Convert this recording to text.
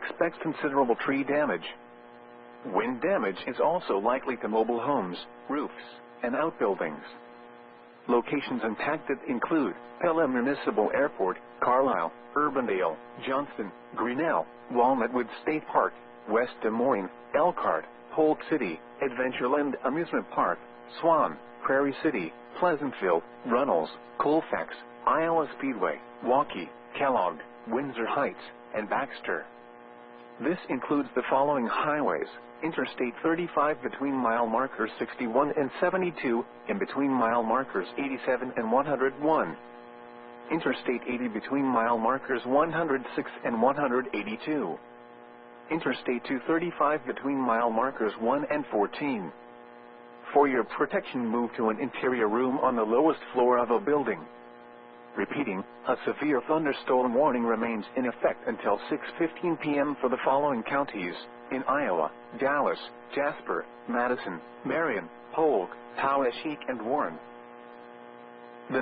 expects considerable tree damage. Wind damage is also likely to mobile homes, roofs, and outbuildings. Locations impacted include Pelham Municipal Airport, Carlisle, Urbandale, Johnston, Grinnell, Walnutwood State Park, West Des Moines, Elkhart, Polk City, Adventureland Amusement Park, Swan, Prairie City, Pleasantville, Runnels, Colfax, Iowa Speedway, Waukee, Kellogg, Windsor Heights, and Baxter. This includes the following highways: Interstate 35 between mile markers 61 and 72, and between mile markers 87 and 101. Interstate 80 between mile markers 106 and 182. Interstate 235 between mile markers 1 and 14. For your protection, move to an interior room on the lowest floor of a building. Repeating, a severe thunderstorm warning remains in effect until 6:15 p.m. for the following counties in Iowa: Dallas, Jasper, Madison, Marion, Polk, Poweshiek, and Warren. The